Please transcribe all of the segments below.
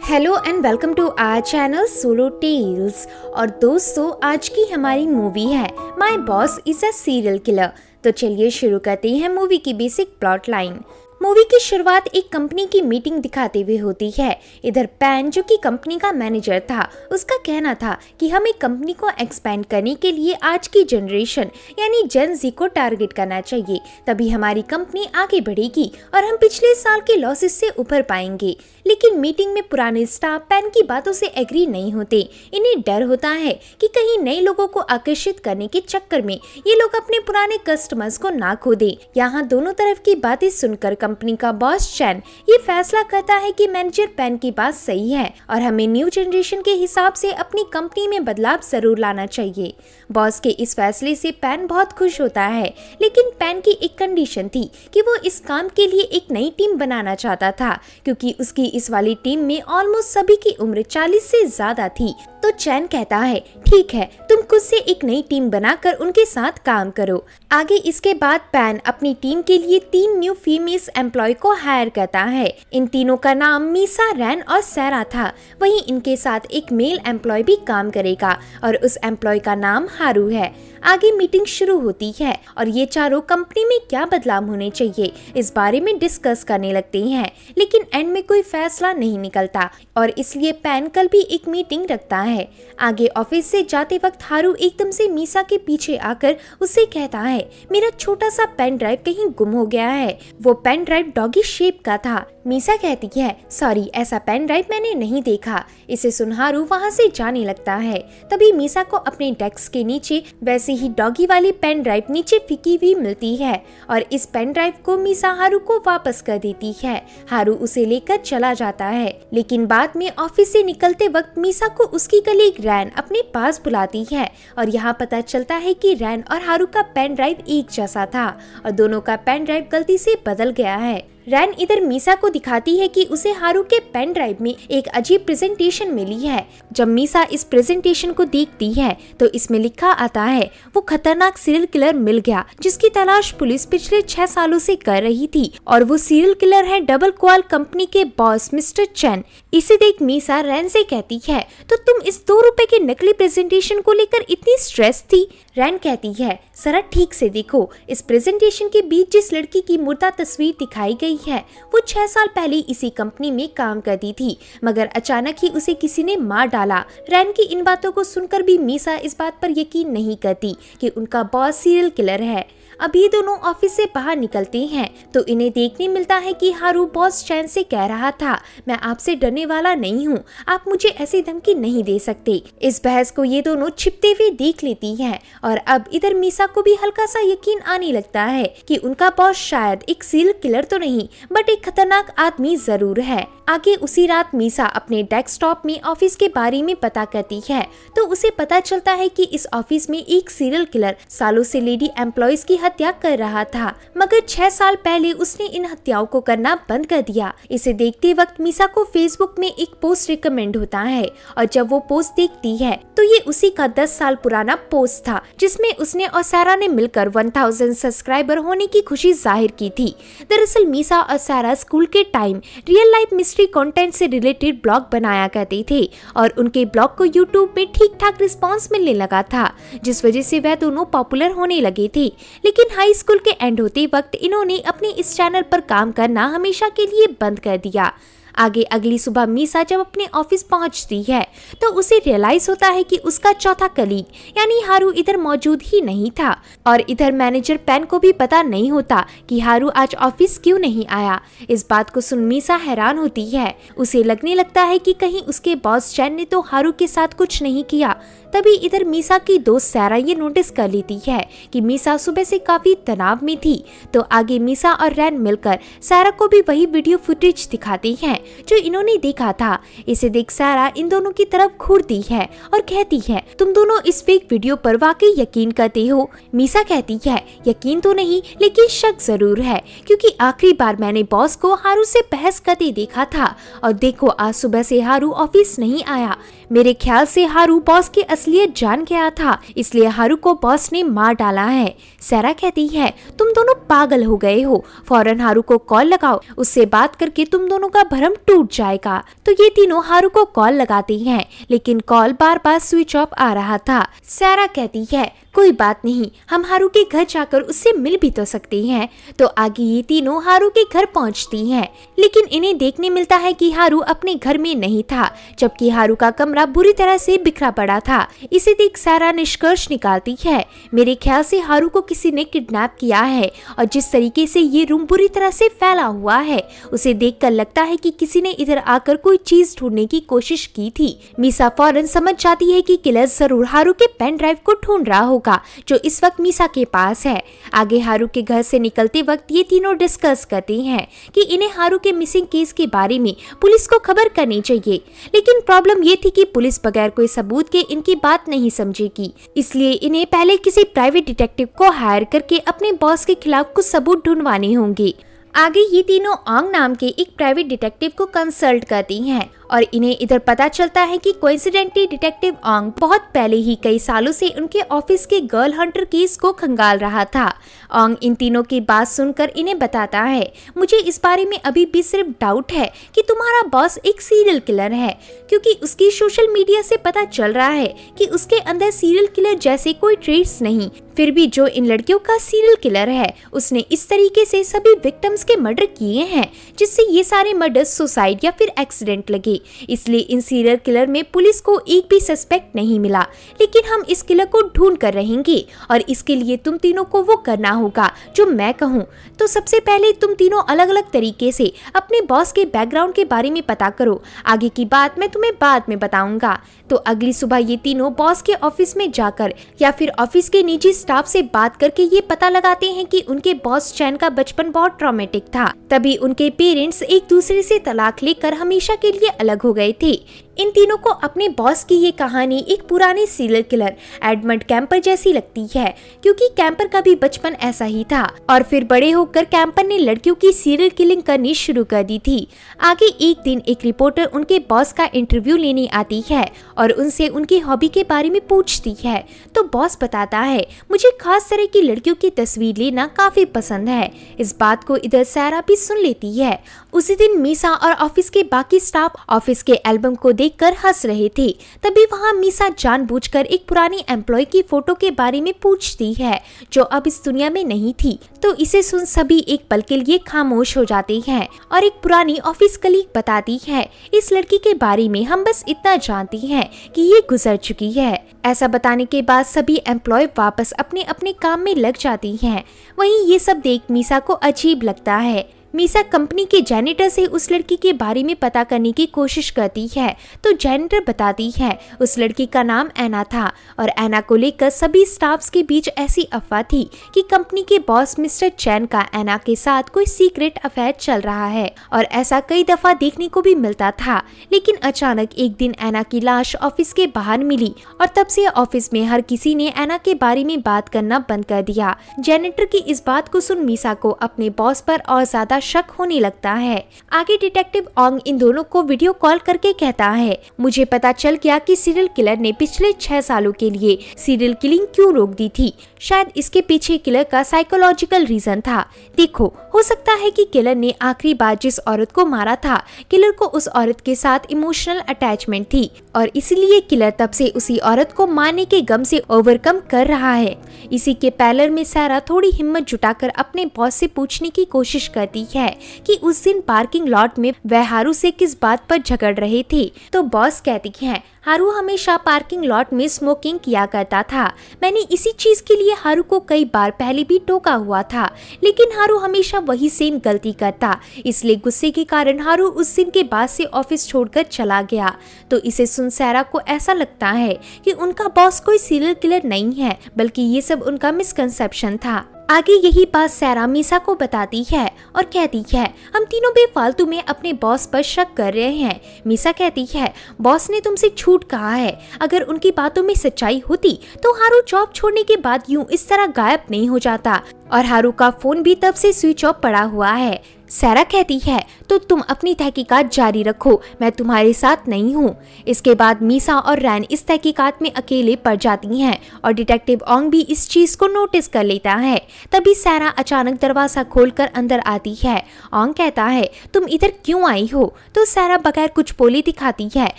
Hello and welcome to our channel Solo Tales. और दोस्तों, आज की हमारी मूवी है my boss is a serial killer. तो चलिए शुरू करते हैं मूवी की बेसिक प्लॉट लाइन। मूवी की शुरुआत एक कंपनी की मीटिंग दिखाते हुए होती है। इधर पैन, जो कि कंपनी का मैनेजर था, उसका कहना था कि हमें कंपनी को एक्सपेंड करने के लिए आज की जनरेशन यानी जेन जी को टारगेट करना चाहिए, तभी हमारी कंपनी आगे बढ़ेगी और हम पिछले साल के लॉसेस से उभर पाएंगे। लेकिन मीटिंग में पुराने स्टाफ पैन की बातों से एग्री नहीं होते। इन्हें डर होता है कि कहीं नए लोगों को आकर्षित करने के चक्कर में ये लोग अपने पुराने कस्टमर्स को ना खो दे। यहाँ दोनों तरफ की बातें सुनकर कंपनी का बॉस चैन ये फैसला करता है कि मैनेजर पैन की बात सही है और हमें न्यू जनरेशन के हिसाब से अपनी कंपनी में बदलाव जरूर लाना चाहिए। बॉस के इस फैसले से पैन बहुत खुश होता है, लेकिन पैन की एक कंडीशन थी कि वो इस काम के लिए एक नई टीम बनाना चाहता था, क्योंकि उसकी इस वाली टीम में ऑलमोस्ट सभी की उम्र 40 से ज्यादा थी। तो चैन कहता है, ठीक है, तुम खुद से एक नई टीम बनाकर उनके साथ काम करो। आगे इसके बाद पैन अपनी टीम के लिए 3 न्यू फीमेल एम्प्लॉय को हायर करता है। इन तीनों का नाम मीसा, रैन और सैरा था। वहीं इनके साथ एक मेल एम्प्लॉय भी काम करेगा और उस एम्प्लॉय का नाम हारू है। आगे मीटिंग शुरू होती है और ये चारों कंपनी में क्या बदलाव होने चाहिए इस बारे में डिस्कस करने लगते हैं, लेकिन एंड में कोई फैसला नहीं निकलता और इसलिए पैन कल भी एक मीटिंग रखता है। आगे ऑफिस से जाते वक्त हारू एकदम से मीसा के पीछे आकर उससे कहता है, मेरा छोटा सा पेन ड्राइव कहीं गुम हो गया है। वो पेन ड्राइव डॉगी शेप का था। मीसा कहती है, सॉरी, ऐसा पेन ड्राइव मैंने नहीं देखा। इसे सुन हारू वहाँ से जाने लगता है। तभी मीसा को अपने डेस्क के नीचे वैसे ही डॉगी वाली पेन ड्राइव नीचे फेंकी हुई मिलती है और इस पेन ड्राइव को मीसा हारू को वापस कर देती है। हारू उसे लेकर चला जाता है, लेकिन बाद में ऑफिस से निकलते वक्त मीसा को उसकी कलीग रैन अपने पास बुलाती है और यहाँ पता चलता है कि रैन और हारू का पेन ड्राइव एक जैसा था और दोनों का पेन ड्राइव गलती से बदल गया है। रैन इधर मीसा को दिखाती है कि उसे हारू के पेन ड्राइव में एक अजीब प्रेजेंटेशन मिली है। जब मीसा इस प्रेजेंटेशन को देखती है तो इसमें लिखा आता है, वो खतरनाक सीरियल किलर मिल गया जिसकी तलाश पुलिस पिछले 6 सालों से कर रही थी और वो सीरियल किलर है डबल क्वाल कंपनी के बॉस मिस्टर चैन। इसे देख मीसा रैन से कहती है, तो तुम इस 2 रुपए के नकली प्रेजेंटेशन को लेकर इतनी स्ट्रेस थी? रैन कहती है, जरा ठीक से देखो, इस प्रेजेंटेशन के बीच जिस लड़की की मुर्दा तस्वीर दिखाई गई है वो 6 साल पहले इसी कंपनी में काम करती थी, मगर अचानक ही उसे किसी ने मार डाला। रैन की इन बातों को सुनकर भी मीसा इस बात पर यकीन नहीं करती कि उनका बॉस सीरियल किलर है। अब ये दोनों ऑफिस से बाहर निकलते हैं तो इन्हें देखने मिलता है कि हारू बॉस चैन से कह रहा था, मैं आपसे डरने वाला नहीं हूँ, आप मुझे ऐसी धमकी नहीं दे सकते। इस बहस को ये दोनों छिपते हुए देख लेती हैं और अब इधर मीसा को भी हल्का सा यकीन आने लगता है कि उनका बॉस शायद एक सीरियल किलर तो नहीं बट एक खतरनाक आदमी जरूर है। आगे उसी रात मीसा अपने डेस्कटॉप में ऑफिस के बारे में पता करती है तो उसे पता चलता है कि इस ऑफिस में एक सीरियल किलर सालों से लेडी एम्प्लॉयज की हत्या कर रहा था, मगर 6 साल पहले उसने इन हत्याओं को करना बंद कर दिया। इसे देखते वक्त मीसा को फेसबुक में एक पोस्ट रिकमेंड होता है और जब वो पोस्ट देखती है तो ये उसी का 10 साल पुराना पोस्ट था जिसमें उसने और सारा ने मिलकर 1000 सब्सक्राइबर होने की खुशी जाहिर की थी। दरअसल मीसा और सारा स्कूल के time real life mystery content से रिलेटेड ब्लॉग बनाया करते थे और उनके ब्लॉग को यूट्यूब में ठीक ठाक रिस्पांस मिलने लगा था, जिस वजह से वह दोनों पॉपुलर होने लगे थे। लेकिन हाई स्कूल के एंड होते वक्त इन्होंने अपने इस चैनल पर काम करना हमेशा के लिए बंद कर दिया। आगे अगली सुबह मीसा जब अपने ऑफिस पहुंचती है तो उसे रियलाइज होता है कि उसका चौथा कलीग यानी हारू इधर मौजूद ही नहीं था और इधर मैनेजर पैन को भी पता नहीं होता कि हारू आज ऑफिस क्यों नहीं आया। इस बात को सुन मीसा हैरान होती है। उसे लगने लगता है कि कहीं उसके बॉस चैन ने तो हारू के साथ कुछ नहीं किया। तभी इधर मीसा की दोस्त सैरा ये नोटिस कर लेती है कि मीसा सुबह से काफी तनाव में थी। तो आगे मीसा और रैन मिलकर सैरा को भी वही वीडियो फुटेज दिखाती हैं जो इन्होंने देखा था। इसे देख सैरा इन दोनों की तरफ घूरती है और कहती है, तुम दोनों इस फेक वीडियो पर वाकई यकीन करते हो? मीसा कहती है, यकीन तो नहीं लेकिन शक जरूर है, क्योंकि आखिरी बार मैंने बॉस को हारू से बहस करते देखा था और देखो आज सुबह से हारू ऑफिस नहीं आया। मेरे ख्याल से हारू बॉस की असलियत जान गया था, इसलिए हारू को बॉस ने मार डाला है। सैरा कहती है, तुम दोनों पागल हो गए हो, फौरन हारू को कॉल लगाओ, उससे बात करके तुम दोनों का भरम टूट जाएगा। तो ये तीनों हारू को कॉल लगाते हैं, लेकिन कॉल बार बार स्विच ऑफ आ रहा था। सारा कहती है कोई बात नहीं, हम हारू के घर जाकर उससे मिल भी तो सकते हैं। तो आगे ये तीनों हारू के घर पहुंचती हैं, लेकिन इन्हें देखने मिलता है कि हारू अपने घर में नहीं था, जबकि हारू का कमरा बुरी तरह से बिखरा पड़ा था। इसे देख सारा निष्कर्ष निकालती है, मेरे ख्याल से हारू को किसी ने किडनैप किया है, और जिस तरीके से ये रूम बुरी तरह से फैला हुआ है, उसे देखकर लगता है कि किसी ने इधर आकर कोई चीज ढूंढने की कोशिश की थी। मीसा फौरन समझ जाती है कि किलर जरूर हारू के पेन ड्राइव को ढूंढ रहा होगा, जो इस वक्त मीसा के पास है। आगे हारू के घर से निकलते वक्त ये तीनों डिस्कस करते हैं कि इन्हें हारू के मिसिंग केस के बारे में पुलिस को खबर करनी चाहिए, लेकिन प्रॉब्लम ये थी कि पुलिस बगैर कोई सबूत के इनकी बात नहीं समझेगी। इसलिए इन्हें पहले किसी प्राइवेट डिटेक्टिव को हायर करके अपने बॉस के खिलाफ कुछ सबूत ढूंढवाने होंगे। आगे ये तीनों ओंग नाम के एक प्राइवेट डिटेक्टिव को कंसल्ट करती हैं, और इन्हें इधर पता चलता है कि कोइंसिडेंटली डिटेक्टिव ओंग बहुत पहले ही कई सालों से उनके ऑफिस के गर्ल हंटर केस को खंगाल रहा था। ओंग इन तीनों की बात सुनकर इन्हें बताता है, मुझे इस बारे में अभी भी सिर्फ डाउट है कि तुम्हारा बॉस एक सीरियल किलर है, क्योंकि उसकी सोशल मीडिया से पता चल रहा है कि उसके अंदर सीरियल किलर जैसे कोई ट्रेट्स नहीं। फिर भी जो इन लड़कियों का सीरियल किलर है, उसने इस तरीके से सभी विक्टिम्स के मर्डर किए हैं, जिससे ये सारे मर्डर सुसाइड या फिर एक्सीडेंट लगे। इसलिए इन सीरियल किलर में पुलिस को एक भी सस्पेक्ट नहीं मिला, लेकिन हम इस किलर को ढूंढ कर रहेंगे, और इसके लिए तुम तीनों को वो करना होगा जो मैं कहूँ। तो सबसे पहले तुम तीनों अलग अलग तरीके से अपने बॉस के बैकग्राउंड के बारे में पता करो, आगे की बात मैं तुम्हें बाद में बताऊंगा। तो अगली सुबह ये तीनों बॉस के ऑफिस में जाकर या फिर ऑफिस के निजी स्टाफ से बात करके ये पता लगाते हैं कि उनके बॉस चैन का बचपन बहुत ट्रॉमेटिक था। तभी उनके पेरेंट्स एक दूसरे से तलाक लेकर हमेशा के लिए अलग हो गए थे। इन तीनों को अपने बॉस की ये कहानी एक पुराने सीरियल किलर एडमंड कैम्पर जैसी लगती है, क्योंकि कैम्पर का भी बचपन ऐसा ही था, और फिर बड़े होकर कैम्पर ने लड़कियों की सीरियल किलिंग करनी शुरू कर दी थी। आगे एक दिन एक रिपोर्टर उनके बॉस का इंटरव्यू लेने आती है और उनसे उनकी हॉबी के बारे में पूछती है। तो बॉस बताता है, मुझे खास तरह की लड़कियों की तस्वीर लेना काफी पसंद है। इस बात को इधर सारा भी सुन लेती है। उसी दिन मीसा और ऑफिस के बाकी स्टाफ ऑफिस के एल्बम को देखकर हंस रहे थे। तभी वहाँ मीसा जानबूझकर एक पुरानी एम्प्लॉय की फोटो के बारे में पूछती है, जो अब इस दुनिया में नहीं थी। तो इसे सुन सभी एक पल के लिए खामोश हो जाते हैं, और एक पुरानी ऑफिस कलीग बताती है, इस लड़की के बारे में हम बस इतना जानती हैं कि ये गुजर चुकी है। ऐसा बताने के बाद सभी एम्प्लॉय वापस अपने अपने काम में लग जाती हैं। वहीं ये सब देख मीसा को अजीब लगता है। मीसा कंपनी के जैनिटर से उस लड़की के बारे में पता करने की कोशिश करती है। तो जैनिटर बताती है उस लड़की का नाम एना था, और एना को लेकर सभी स्टाफ्स के बीच ऐसी अफवाह थी कि कंपनी के बॉस मिस्टर चैन का एना के साथ कोई सीक्रेट अफेयर चल रहा है, और ऐसा कई दफा देखने को भी मिलता था। लेकिन अचानक एक दिन एना की लाश ऑफिस के बाहर मिली, और तब से ऑफिस में हर किसी ने एना के बारे में बात करना बंद कर दिया। जैनिटर की इस बात को सुन मीसा को अपने बॉस पर और ज्यादा शक होने लगता है। आगे डिटेक्टिव ओंग इन दोनों को वीडियो कॉल करके कहता है, मुझे पता चल गया कि सीरियल किलर ने पिछले 6 सालों के लिए सीरियल किलिंग क्यों रोक दी थी। शायद इसके पीछे किलर का साइकोलॉजिकल रीजन था। देखो, हो सकता है कि किलर ने आखिरी बार जिस औरत को मारा था, किलर को उस औरत के साथ इमोशनल अटैचमेंट थी, और इसलिए किलर तब से उसी औरत को मारने के गम से ओवरकम कर रहा है। इसी के पैरेलल में सारा थोड़ी हिम्मत जुटाकर अपने बॉस से पूछने की कोशिश करती है कि उस दिन पार्किंग लॉट में वह हारू से किस बात पर झगड़ रहे थे। तो बॉस कहती है, हारू हमेशा पार्किंग लॉट में स्मोकिंग किया करता था। मैंने इसी चीज के लिए हारू को कई बार पहले भी टोका हुआ था, लेकिन हारू हमेशा वही सेम गलती करता। इसलिए गुस्से के कारण हारू उस दिन के बाद से ऑफिस छोड़कर चला गया। तो इसे सुन सारा को ऐसा लगता है कि उनका बॉस कोई सीरियल किलर नहीं है, बल्कि ये सब उनका मिसकंसेप्शन था। आगे यही बात सारा मीसा को बताती है और कहती है, हम तीनों बेफालतू में अपने बॉस पर शक कर रहे हैं। मीसा कहती है, बॉस ने तुमसे झूठ कहा है। अगर उनकी बातों में सच्चाई होती तो हारू जॉब छोड़ने के बाद यूं इस तरह गायब नहीं हो जाता, और हारू का फोन भी तब से स्विच ऑफ पड़ा हुआ है। सारा कहती है तो तुम अपनी तहकीकात जारी रखो, मैं तुम्हारे साथ नहीं हूँ। इसके बाद मीसा और रैन इस तहकीकात में अकेले पड़ जाती हैं और डिटेक्टिव ओंग भी इस चीज को नोटिस कर लेता है। तभी सारा अचानक दरवाजा खोलकर अंदर आती है। ओंग कहता है तुम इधर क्यों आई हो? तो सारा बगैर कुछ बोले दिखाती है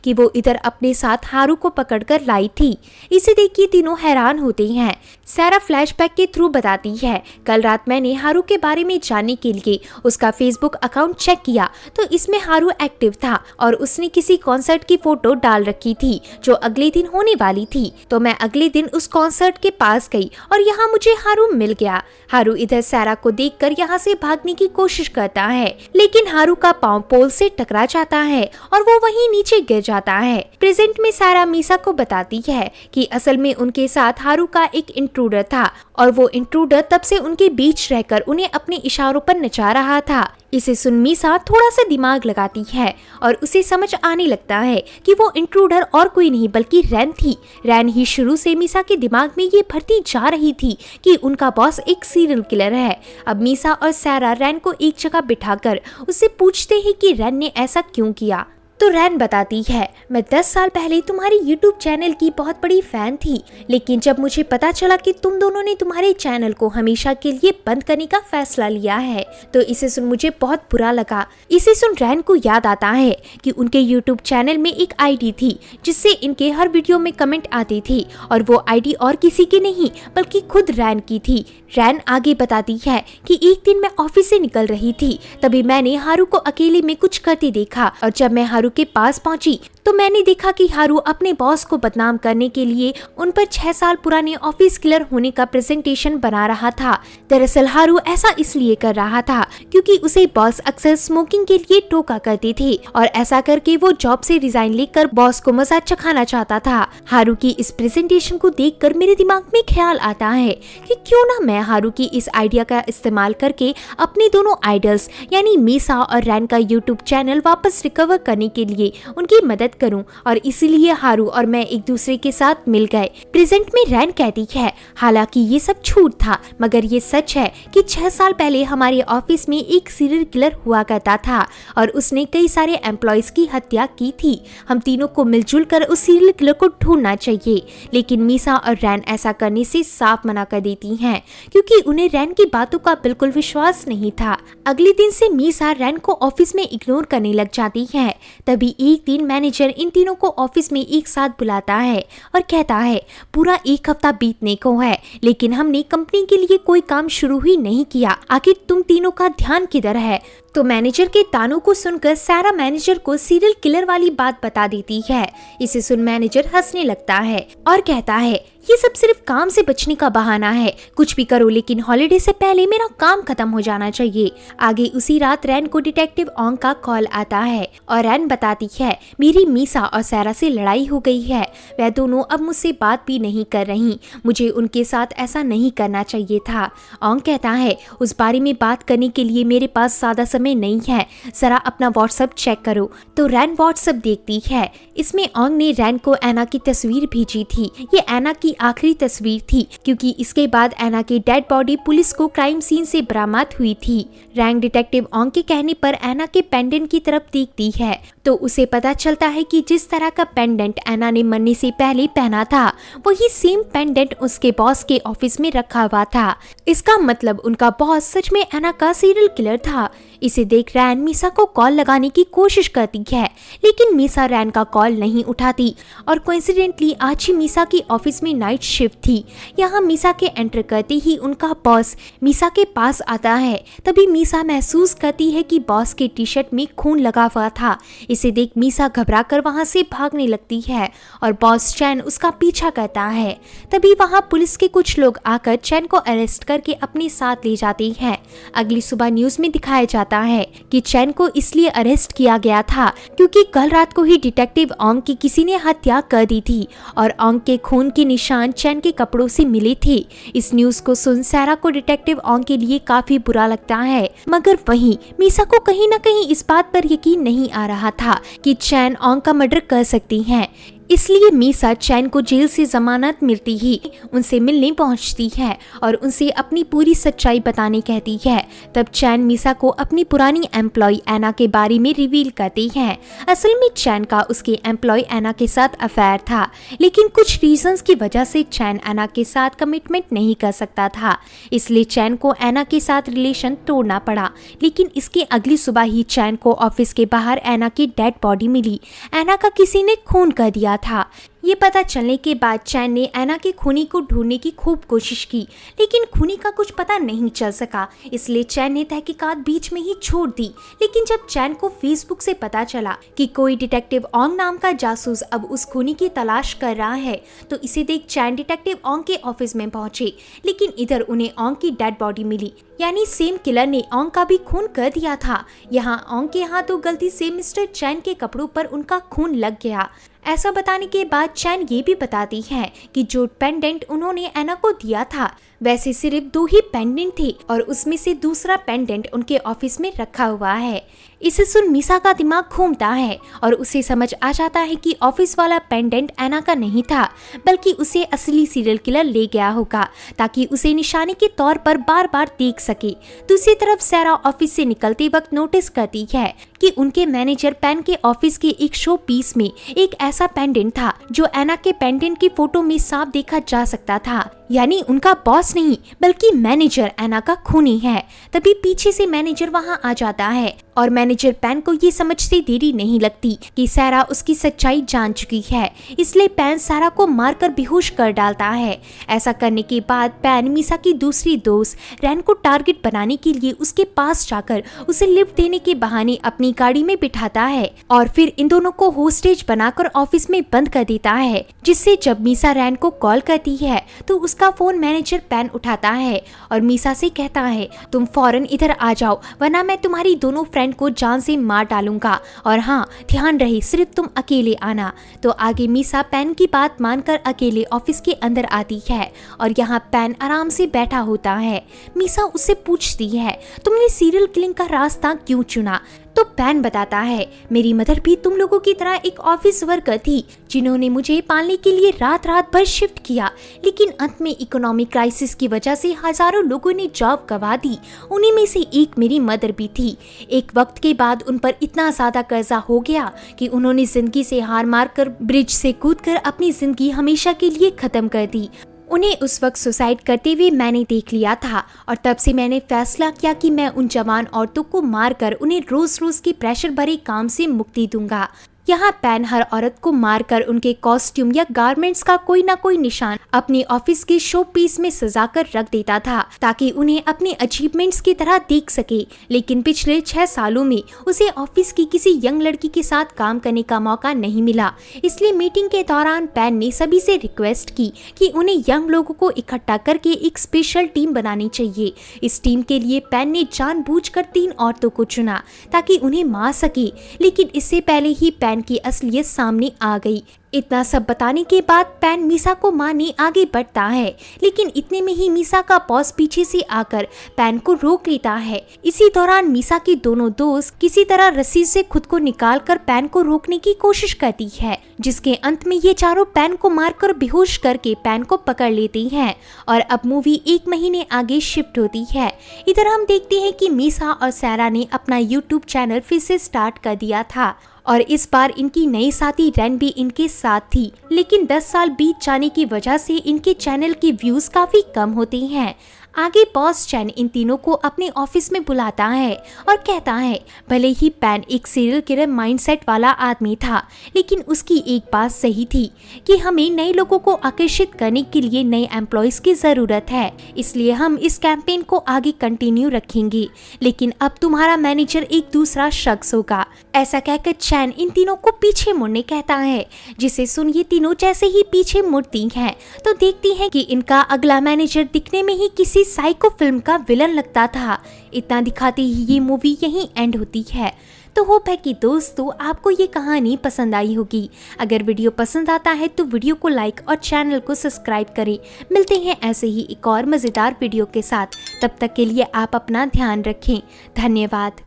कि वो इधर अपने साथ हारू को पकड़कर लाई थी। इसे देख के तीनों हैरान होते हैं। सारा फ्लैशबैक के थ्रू बताती है कल रात मैंने हारू के बारे में जानने के लिए उसका फेसबुक अकाउंट चेक किया तो इसमें हारू एक्टिव था और उसने किसी कॉन्सर्ट की फोटो डाल रखी थी जो अगले दिन होने वाली थी। तो मैं अगले दिन उस कॉन्सर्ट के पास गई और यहाँ मुझे हारू मिल गया। हारू इधर सारा को देखकर यहाँ से भागने की कोशिश करता है लेकिन हारू का पाँव पोल से टकरा जाता है और वो वहीं नीचे गिर जाता है। प्रेजेंट में सारा मीसा को बताती है कि असल में उनके साथ हारू का एक इंट्रूडर था और वो इंट्रूडर तब से उनके बीच रहकर उन्हें अपने इशारों पर नचा रहा था। इसे सुन मीसा थोड़ा सा दिमाग लगाती है और उसे समझ आने लगता है कि वो इंट्रूडर और कोई नहीं बल्कि रैन थी। रैन ही शुरू से मीसा के दिमाग में ये भरती जा रही थी कि उनका बॉस एक सीरियल किलर है। अब मीसा और सारा रैन को एक जगह बिठाकर उससे पूछते हैं कि रैन ने ऐसा क्यों किया। तो रैन बताती है मैं 10 साल पहले तुम्हारी YouTube चैनल की बहुत बड़ी फैन थी, लेकिन जब मुझे पता चला कि तुम दोनों ने तुम्हारे चैनल को हमेशा के लिए बंद करने का फैसला लिया है तो इसे सुन मुझे बहुत बुरा लगा। इसे सुन रैन को याद आता है कि उनके YouTube चैनल में एक आईडी थी जिससे इनके हर वीडियो में कमेंट आती थी और वो आईडी और किसी की नहीं बल्कि खुद रैन की थी। रैन आगे बताती है कि एक दिन मैं ऑफिस से निकल रही थी तभी मैंने हारू को अकेले में कुछ करते देखा और जब मैं हारू के पास पहुंची तो मैंने देखा कि हारू अपने बॉस को बदनाम करने के लिए उन पर 6 साल पुराने ऑफिस किलर होने का प्रेजेंटेशन बना रहा था। दरअसल हारू ऐसा इसलिए कर रहा था क्योंकि उसे बॉस अक्सर स्मोकिंग के लिए टोका करते थे और ऐसा करके वो जॉब से रिजाइन लेकर बॉस को मजा चखाना चाहता था। हारू की इस प्रेजेंटेशन को देखकर मेरे दिमाग में ख्याल आता है कि क्यों ना मैं हारू की इस आइडिया का इस्तेमाल करके अपने दोनों आइडल्स यानी मीसा और रैन का यूट्यूब चैनल वापस रिकवर करने के लिए उनकी मदद करूं और इसीलिए हारू और मैं एक दूसरे के साथ मिल गए। प्रेजेंट में रैन कहती है हालांकि ये सब झूठ था मगर ये सच है कि 6 साल पहले हमारे ऑफिस में एक सीरियल किलर हुआ करता था और उसने कई सारे एम्प्लॉयज की हत्या की थी। हम तीनों को मिलजुल कर उस सीरियल किलर को ढूंढना चाहिए, लेकिन मीसा और रैन ऐसा करने से साफ मना कर देती हैं क्योंकि उन्हें रैन की बातों का बिल्कुल विश्वास नहीं था। अगले दिन से मीसा रैन को ऑफिस में इग्नोर करने लग जाती है। तभी एक दिन मैनेजर इन तीनों को ऑफिस में एक साथ बुलाता है और कहता है पूरा 1 हफ्ता बीतने को है लेकिन हमने कंपनी के लिए कोई काम शुरू ही नहीं किया, आखिर तुम तीनों का ध्यान किधर है? तो मैनेजर के तानों को सुनकर सारा मैनेजर को सीरियल किलर वाली बात बता देती है। इसे सुन मैनेजर हंसने लगता है और कहता है ये सब सिर्फ काम से बचने का बहाना है, कुछ भी करो लेकिन हॉलिडे से पहले मेरा काम खत्म हो जाना चाहिए। आगे उसी रात रैन को डिटेक्टिव ओंग का कॉल आता है और रैन बताती है मेरी मीसा और सारा से लड़ाई हो गई है, वह दोनों अब मुझसे बात भी नहीं कर रही, मुझे उनके साथ ऐसा नहीं करना चाहिए था। ओंग कहता है उस बारे में बात करने के लिए मेरे पास ज्यादा समय नहीं है, जरा अपना व्हाट्सएप चेक करो। तो रैन व्हाट्सएप देखती है, इसमें ओंग ने रैन को एना की तस्वीर भेजी थी। ये एना की आखिरी तस्वीर थी क्योंकि इसके बाद एना की डेड बॉडी पुलिस को क्राइम सीन से बरामद हुई थी। रैंक डिटेक्टिव ओंग के कहने पर एना के पेंडेंट की तरफ देखती है तो उसे पता चलता है कि जिस तरह का पेंडेंट एना ने मरने से पहले पहना था वही सेम पेंडेंट उसके बॉस के ऑफिस में रखा हुआ था। इसका मतलब उनका बॉस सच में एना का सीरियल किलर था। इसे देख रैन मीसा को कॉल लगाने की कोशिश करती है लेकिन मीसा रैन का कॉल नहीं उठाती और कोइंसिडेंटली आज ही मीसा की ऑफिस में नाइट शिफ्ट थी। यहाँ मीसा के एंटर करते ही उनका बॉस मीसा के पास आता है। तभी मीसा महसूस करती है कि बॉस के टी शर्ट में खून लगा हुआ था। इसे देख मीसा घबराकर वहां से भागने लगती है और बॉस चैन उसका पीछा करता है। तभी वहां पुलिस के कुछ लोग आकर चैन को अरेस्ट करके अपने साथ ले जाते हैं। अगली सुबह न्यूज में दिखाया जाता है कि चैन को इसलिए अरेस्ट किया गया था क्योंकि कल रात को ही डिटेक्टिव ओंग की किसी ने हत्या कर दी थी और ओंग के खून के निशान चैन के कपड़ों से मिले थे। इस न्यूज को सुन सारा को डिटेक्टिव ओंग के लिए काफी बुरा लगता है मगर वहीं मीसा को कहीं न कहीं इस बात पर यकीन नहीं आ रहा था कि चैन ओंग का मर्डर कर सकती हैं। इसलिए मीसा चैन को जेल से जमानत मिलती ही उनसे मिलने पहुंचती है और उनसे अपनी पूरी सच्चाई बताने कहती है। तब चैन मीसा को अपनी पुरानी एम्प्लॉय एना के बारे में रिवील करती है। असल में चैन का उसके एम्प्लॉय एना के साथ अफेयर था, लेकिन कुछ रीजंस की वजह से चैन एना के साथ कमिटमेंट नहीं कर सकता था, इसलिए चैन को एना के साथ रिलेशन तोड़ना पड़ा। लेकिन इसके अगली सुबह ही चैन को ऑफिस के बाहर एना की डेड बॉडी मिली। एना का किसी ने खून कर दिया था। ये पता चलने के बाद चैन ने एना के खूनी को ढूंढने की खूब कोशिश की, लेकिन खूनी का कुछ पता नहीं चल सका। इसलिए चैन ने तहकीकात बीच में ही छोड़ दी। लेकिन जब चैन को फेसबुक से पता चला कि कोई डिटेक्टिव ओंग नाम का जासूस अब उस खूनी की तलाश कर रहा है, तो इसे देख चैन डिटेक्टिव ओंग के ऑफिस में पहुंचे। लेकिन इधर उन्हें ओंग की डेड बॉडी मिली, यानी सेम किलर ने ओंग का भी खून कर दिया था। यहाँ ओंग के हाथों गलती से मिस्टर चैन के कपड़ों पर उनका खून लग गया। ऐसा बताने के बाद चैन ये भी बताती है कि जो पेंडेंट उन्होंने एना को दिया था, वैसे सिर्फ 2 ही पेंडेंट थे और उसमें से दूसरा पेंडेंट उनके ऑफिस में रखा हुआ है। इसे सुन मीसा का दिमाग घूमता है और उसे समझ आ जाता है कि ऑफिस वाला पेंडेंट एना का नहीं था, बल्कि उसे असली सीरियल किलर ले गया होगा ताकि उसे निशाने के तौर पर बार बार देख सके। दूसरी तरफ सैरा ऑफिस से निकलते वक्त नोटिस करती है कि उनके मैनेजर पेन के ऑफिस के एक शो पीस में एक ऐसा पेंडेंट था जो एना के पेंडेंट की फोटो में साफ देखा जा सकता था, यानी उनका बॉस नहीं बल्कि मैनेजर एना का खूनी है। तभी पीछे से मैनेजर वहां आ जाता है और मैनेजर पैन को ये समझते देरी नहीं लगती कि सैरा उसकी सच्चाई जान चुकी है, इसलिए पैन सैरा को मारकर बेहोश कर डालता है। ऐसा करने के बाद पैन मीसा की दूसरी दोस्त रैन को टारगेट बनाने के लिए उसके पास जाकर उसे लिफ्ट देने के बहाने अपनी गाड़ी में बिठाता है और फिर इन दोनों को होस्टेज बनाकर ऑफिस में बंद कर देता है, जिससे जब मीसा रैन को कॉल करती है तो उसका फोन मैनेजर पैन उठाता है और मीसा से कहता है, तुम फौरन इधर आ जाओ वरना मैं तुम्हारी दोनों फ्रेंड को जान से मार डालूंगा, और हाँ ध्यान रहे सिर्फ तुम अकेले आना। तो आगे मीसा पैन की बात मानकर अकेले ऑफिस के अंदर आती है और यहाँ पैन आराम से बैठा होता है। मीसा उससे पूछती है, तुमने सीरियल किलिंग का रास्ता क्यों चुना? तो पैन बताता है, मेरी मदर भी तुम लोगों की तरह एक ऑफिस वर्कर थी जिन्होंने मुझे पालने के लिए रात रात भर शिफ्ट किया, लेकिन अंत में इकोनॉमिक क्राइसिस की वजह से हजारों लोगों ने जॉब गंवा दी। उन्हीं में से एक मेरी मदर भी थी। एक वक्त के बाद उन पर इतना ज्यादा कर्जा हो गया कि उन्होंने जिंदगी से हार मारकर ब्रिज से कूदकर अपनी जिंदगी हमेशा के लिए खत्म कर दी। उन्हें उस वक्त सुसाइड करते हुए मैंने देख लिया था और तब से मैंने फैसला किया कि मैं उन जवान औरतों को मारकर उन्हें रोज रोज के प्रेशर भरे काम से मुक्ति दूंगा। यहाँ पैन हर औरत को मारकर उनके कॉस्ट्यूम या गारमेंट्स का कोई ना कोई निशान अपने ऑफिस के शो पीस में सजाकर रख देता था ताकि उन्हें अपने अचीवमेंट्स की तरह देख सके। लेकिन पिछले 6 सालों में उसे ऑफिस की किसी यंग लड़की के साथ काम करने का मौका नहीं मिला, इसलिए मीटिंग के दौरान पैन ने सभी से रिक्वेस्ट की कि उन्हें यंग लोगों को इकट्ठा करके एक स्पेशल टीम बनानी चाहिए। इस टीम के लिए पैन ने जानबूझकर 3 औरतों को चुना ताकि उन्हें मार सके, लेकिन इससे पहले ही पैन की असलियत सामने आ गई। इतना सब बताने के बाद पैन मीसा को मारने आगे बढ़ता है, लेकिन इतने में ही मीसा का बॉस पीछे से आकर पैन को रोक लेता है। इसी दौरान मीसा की दोनों दोस्त किसी तरह रस्सी से खुद को निकालकर पैन को रोकने की कोशिश करती है, जिसके अंत में ये चारों पैन को मारकर बेहोश करके पैन को पकड़ लेती हैं और अब मूवी 1 महीने आगे शिफ्ट होती है। इधर हम देखते हैं कि मीसा और सैरा ने अपना YouTube चैनल फिर से स्टार्ट कर दिया था और इस बार इनकी नई साथी रैन भी इनके साथ थी, लेकिन 10 साल बीत जाने की वजह से इनके चैनल के व्यूज काफी कम होते हैं। आगे बॉस चैन इन तीनों को अपने ऑफिस में बुलाता है और कहता है, भले ही पैन एक सीरियल किलर माइंडसेट वाला आदमी था, लेकिन उसकी एक बात सही थी कि हमें नए लोगों को आकर्षित करने के लिए नए एम्प्लॉयज की जरूरत है, इसलिए हम इस कैंपेन को आगे कंटिन्यू रखेंगे, लेकिन अब तुम्हारा मैनेजर एक दूसरा शख्स होगा। ऐसा कहकर चैन इन तीनों को पीछे मुड़ने कहता है, जिसे सुन ये तीनों जैसे ही पीछे मुड़ती हैं तो देखती हैं कि इनका अगला मैनेजर दिखने में ही किसी साइको फिल्म का विलन लगता था। इतना दिखाते ही ये मूवी यहीं एंड होती है। तो होप है कि दोस्तों आपको ये कहानी पसंद आई होगी। अगर वीडियो पसंद आता है तो वीडियो को लाइक और चैनल को सब्सक्राइब करें। मिलते हैं ऐसे ही एक और मज़ेदार वीडियो के साथ। तब तक के लिए आप अपना ध्यान रखें। धन्यवाद।